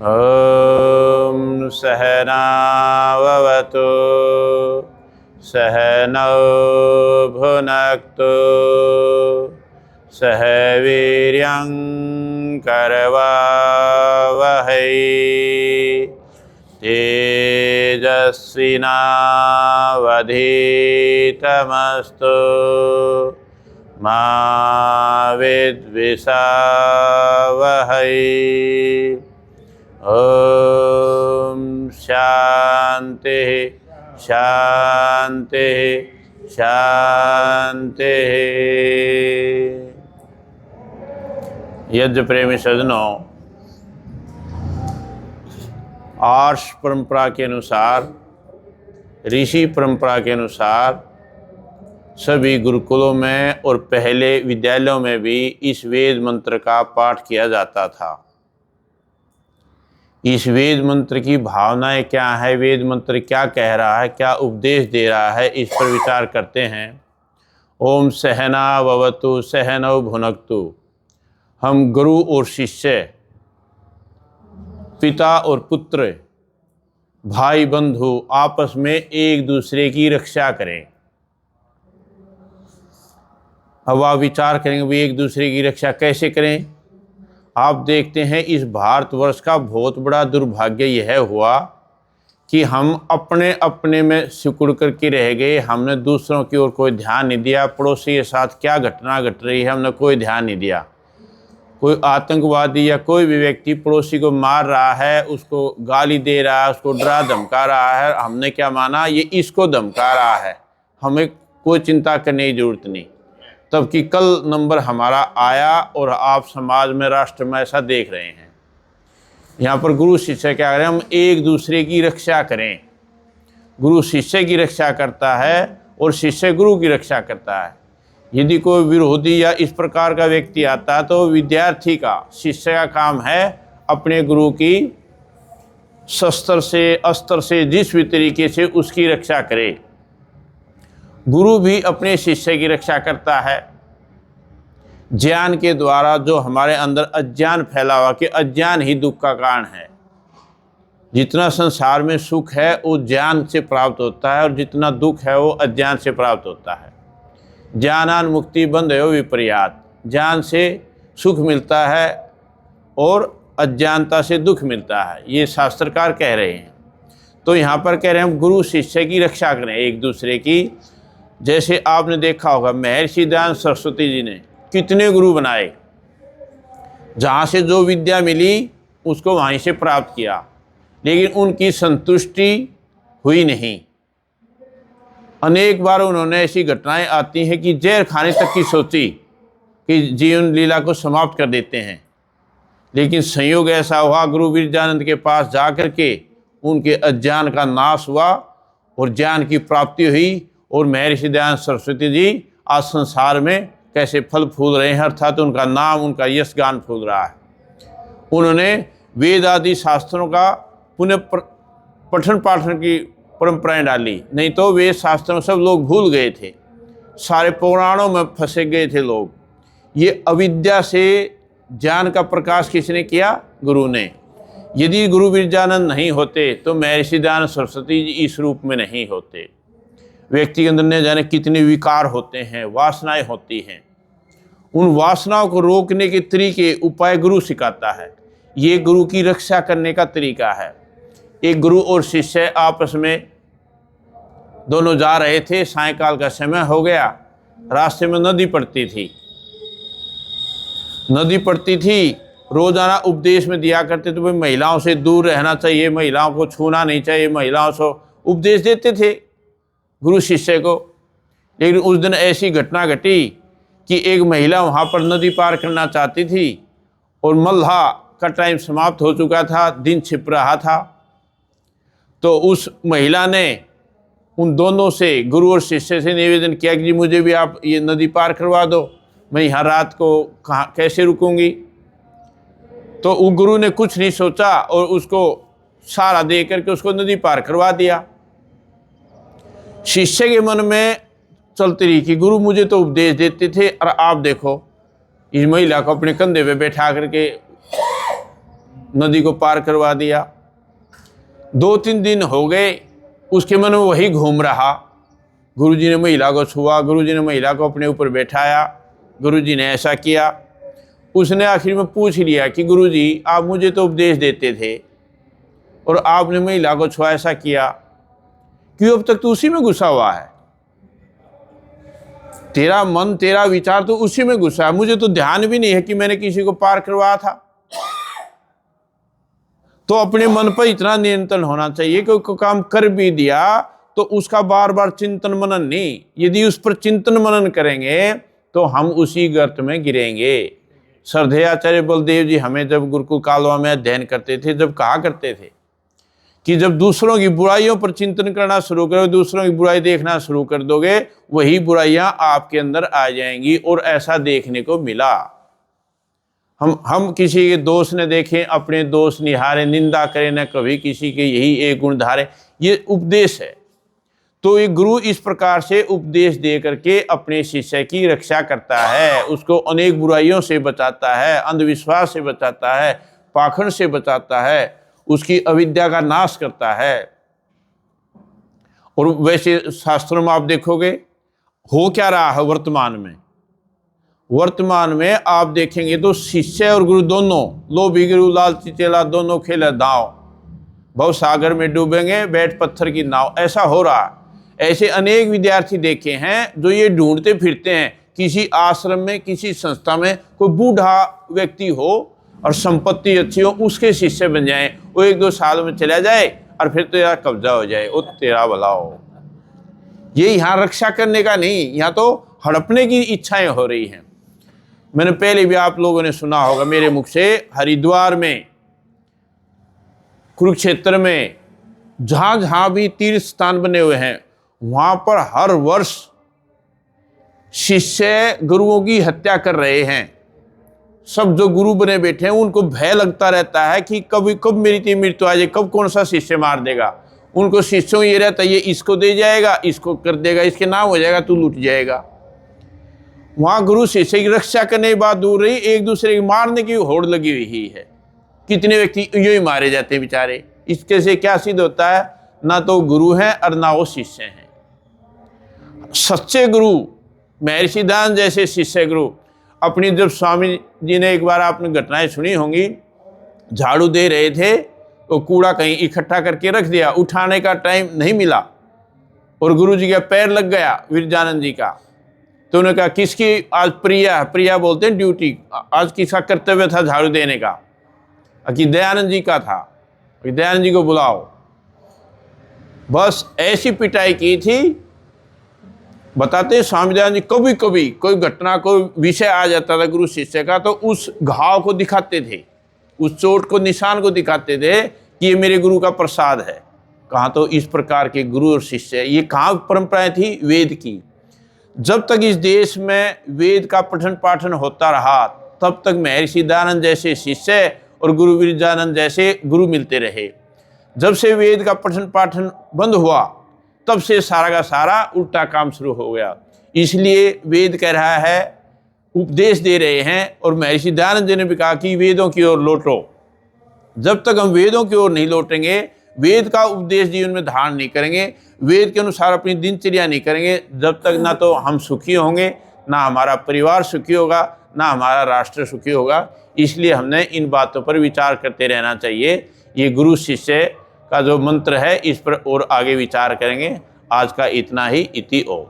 ॐ सहनाववतु सहनौ भुनक्तु सह वीर्यं करवावहै तेजस्विनावधीतमस्तु मा विद्विषावहै। ओम शांति शांति शांति। यज्ञ प्रेमी सज्जनों, आर्ष परंपरा के अनुसार, ऋषि परंपरा के अनुसार सभी गुरुकुलों में और पहले विद्यालयों में भी इस वेद मंत्र का पाठ किया जाता था। इस वेद मंत्र की भावनाएं क्या है, वेद मंत्र क्या कह रहा है, क्या उपदेश दे रहा है, इस पर विचार करते हैं। ओम सहना ववतु सहनौ भुनक्तु। हम गुरु और शिष्य, पिता और पुत्र, भाई बंधु आपस में एक दूसरे की रक्षा करें। अब आप विचार करेंगे भी एक दूसरे की रक्षा कैसे करें। आप देखते हैं इस भारतवर्ष का बहुत बड़ा दुर्भाग्य यह हुआ कि हम अपने अपने में सिकुड़ करके रह गए। हमने दूसरों की ओर कोई ध्यान नहीं दिया। पड़ोसी के साथ क्या घटना घट रही है हमने कोई ध्यान नहीं दिया। कोई आतंकवादी या कोई भी व्यक्ति पड़ोसी को मार रहा है, उसको गाली दे रहा है, उसको डरा धमका रहा है, हमने क्या माना ये इसको धमका रहा है, हमें कोई चिंता करने की जरूरत नहीं। तब कि कल नंबर हमारा आया और आप समाज में, राष्ट्र में ऐसा देख रहे हैं। यहाँ पर गुरु शिष्य क्या करें, हम एक दूसरे की रक्षा करें। गुरु शिष्य की रक्षा करता है और शिष्य गुरु की रक्षा करता है। यदि कोई विरोधी या इस प्रकार का व्यक्ति आता है तो विद्यार्थी का, शिष्य का काम है अपने गुरु की शस्त्र से, अस्त्र से, जिस भी तरीके से उसकी रक्षा करे। गुरु भी अपने शिष्य की रक्षा करता है। ज्ञान के द्वारा जो हमारे अंदर अज्ञान फैला हुआ, कि अज्ञान ही दुख का कारण है। जितना संसार में सुख है वो ज्ञान से प्राप्त होता है और जितना दुख है वो अज्ञान से प्राप्त होता है। ज्ञानान मुक्ति बंधयो विपर्यात। ज्ञान से सुख मिलता है और अज्ञानता से दुख मिलता है, ये शास्त्रकार कह रहे हैं। तो यहाँ पर कह रहे हैं हम गुरु शिष्य की रक्षा करें एक दूसरे की। जैसे आपने देखा होगा महर्षि दयानंद सरस्वती जी ने कितने गुरु बनाए। जहाँ से जो विद्या मिली उसको वहीं से प्राप्त किया, लेकिन उनकी संतुष्टि हुई नहीं। अनेक बार उन्होंने ऐसी घटनाएं आती हैं कि जहर खाने तक की सोची कि जीवन लीला को समाप्त कर देते हैं, लेकिन संयोग ऐसा हुआ गुरु विरजानंद के पास जा कर के उनके अज्ञान का नाश हुआ और ज्ञान की प्राप्ति हुई। और महर्षि दयानंद सरस्वती जी आज संसार में कैसे फल फूल रहे हैं, अर्थात उनका नाम, उनका यश गान फूल रहा है। उन्होंने वेद आदि शास्त्रों का पुनः पठन पाठन की परंपराएं डाली, नहीं तो वेद शास्त्रों सब लोग भूल गए थे, सारे पुराणों में फंसे गए थे लोग। ये अविद्या से ज्ञान का प्रकाश किसने किया? गुरु ने। यदि गुरु विरजानंद नहीं होते तो महर्षि दयानंद सरस्वती जी इस रूप में नहीं होते। व्यक्ति के अंदर न जाने कितने विकार होते हैं, वासनाएं होती हैं। उन वासनाओं को रोकने के तरीके, उपाय गुरु सिखाता है। ये गुरु की रक्षा करने का तरीका है। एक गुरु और शिष्य आपस में दोनों जा रहे थे, सायंकाल का समय हो गया, रास्ते में नदी पड़ती थी। नदी पड़ती थी, रोजाना उपदेश में दिया करते थे, भाई महिलाओं से दूर रहना चाहिए, महिलाओं को छूना नहीं चाहिए, महिलाओं से उपदेश देते थे गुरु शिष्य को। लेकिन उस दिन ऐसी घटना घटी कि एक महिला वहाँ पर नदी पार करना चाहती थी और मल्हा का टाइम समाप्त हो चुका था, दिन छिप रहा था। तो उस महिला ने उन दोनों से, गुरु और शिष्य से निवेदन किया कि जी मुझे भी आप ये नदी पार करवा दो, मैं यहाँ रात को कहाँ कैसे रुकूंगी। तो वो गुरु ने कुछ नहीं सोचा और उसको सहारा दे करके उसको नदी पार करवा दिया। शिष्य के मन में चलती रही कि गुरु मुझे तो उपदेश देते थे और आप देखो इस महिला को अपने कंधे पे बैठा करके नदी को पार करवा दिया। 2-3 दिन हो गए, उसके मन में वही घूम रहा। गुरुजी ने महिला को छुआ, गुरुजी ने महिला को अपने ऊपर बैठाया, गुरुजी ने ऐसा किया। उसने आखिर में पूछ लिया कि गुरुजी आप मुझे तो उपदेश देते थे और आपने महिला को छुआ, ऐसा किया क्यों? अब तक तो उसी में घुसा हुआ है, तेरा मन तेरा विचार तो उसी में घुसा है। मुझे तो ध्यान भी नहीं है कि मैंने किसी को पार करवाया था। तो अपने मन पर इतना नियंत्रण होना चाहिए कि कोई काम कर भी दिया तो उसका बार बार चिंतन मनन नहीं। यदि उस पर चिंतन मनन करेंगे तो हम उसी गर्त में गिरेंगे। श्रद्धेय आचार्य बलदेव जी हमें जब गुरुकुल कालवा में अध्ययन करते थे, जब कहा करते थे कि जब दूसरों की बुराइयों पर चिंतन करना शुरू करो, दूसरों की बुराई देखना शुरू कर दोगे, वही बुराइयां आपके अंदर आ जाएंगी। और ऐसा देखने को मिला। हम किसी के दोष ने देखें, अपने दोष निहारे, निंदा करें न कभी किसी के, यही एक गुण धारे, ये उपदेश है। तो ये गुरु इस प्रकार से उपदेश दे करके अपने शिष्य की रक्षा करता है, उसको अनेक बुराइयों से बचाता है, अंधविश्वास से बचाता है, पाखंड से बचाता है, उसकी अविद्या का नाश करता है। और वैसे शास्त्रों में आप देखोगे हो क्या रहा है वर्तमान में आप देखेंगे तो शिष्य और गुरु दोनों, लोभी गुरु लालची चेला, दोनों खेले दांव, भव सागर में डूबेंगे बैठ पत्थर की नाव, ऐसा हो रहा है। ऐसे अनेक विद्यार्थी देखे हैं जो ये ढूंढते फिरते हैं किसी आश्रम में, किसी संस्था में कोई बूढ़ा व्यक्ति हो और संपत्ति अच्छी हो, उसके शिष्य बन जाएं, वो 1-2 साल में चला जाए और फिर तेरा कब्जा हो जाए, वो तेरा भला हो। ये यहाँ रक्षा करने का नहीं, यहाँ तो हड़पने की इच्छाएं हो रही हैं। मैंने पहले भी आप लोगों ने सुना होगा मेरे मुख से, हरिद्वार में, कुरुक्षेत्र में, जहाँ जहाँ भी तीर्थ स्थान बने हुए हैं, वहाँ पर हर वर्ष शिष्य गुरुओं की हत्या कर रहे हैं। सब जो गुरु बने बैठे हैं उनको भय लगता रहता है कि कब मेरी मृत्यु आ जाए, कब कौन सा शिष्य मार देगा। उनको शिष्यों ये रहता है ये इसको दे जाएगा, इसको कर देगा, इसके नाम हो जाएगा, तू लूट जाएगा। वहाँ गुरु शिष्य की रक्षा करने की बात दूर रही, एक दूसरे की मारने की होड़ लगी हुई है। कितने व्यक्ति यूं ही मारे जाते हैं बेचारे। इसके से क्या सिद्ध होता है? ना तो गुरु हैं और ना वो शिष्य हैं। सच्चे गुरु महर्षि दान जैसे शिष्य गुरु अपनी, जब स्वामी जी ने एक बार आपने घटनाएं सुनी होंगी, झाड़ू दे रहे थे तो कूड़ा कहीं इकट्ठा करके रख दिया, उठाने का टाइम नहीं मिला और गुरु जी का पैर लग गया विरजानंद जी का। तो उन्होंने कहा किसकी आज प्रिया बोलते हैं ड्यूटी, आज किसका कर्तव्य था झाड़ू देने का? कि दयानंद जी का था, दयानंद जी को बुलाओ। बस ऐसी पिटाई की थी। बताते हैं स्वामी दयानंद जी कभी कभी कोई घटना, कोई विषय आ जाता था गुरु शिष्य का, तो उस घाव को दिखाते थे, उस चोट को, निशान को दिखाते थे कि ये मेरे गुरु का प्रसाद है। कहाँ तो इस प्रकार के गुरु और शिष्य, ये कहाँ परंपराएं थी? वेद की। जब तक इस देश में वेद का पठन पाठन होता रहा तब तक महर्षि दयानंद जैसे शिष्य और गुरु विरजानंद जैसे गुरु मिलते रहे। जब से वेद का पठन पाठन बंद हुआ तब से सारा का सारा उल्टा काम शुरू हो गया। इसलिए वेद कह रहा है, उपदेश दे रहे हैं, और महर्षि दयानंद जी ने भी कहा कि वेदों की ओर लौटो। जब तक हम वेदों की ओर नहीं लौटेंगे, वेद का उपदेश जीवन में धारण नहीं करेंगे, वेद के अनुसार अपनी दिनचर्या नहीं करेंगे, जब तक ना तो हम सुखी होंगे, ना हमारा परिवार सुखी होगा, ना हमारा राष्ट्र सुखी होगा। इसलिए हमने इन बातों पर विचार करते रहना चाहिए। ये गुरु शिष्य का जो मंत्र है, इस पर और आगे विचार करेंगे। आज का इतना ही। इति ओम।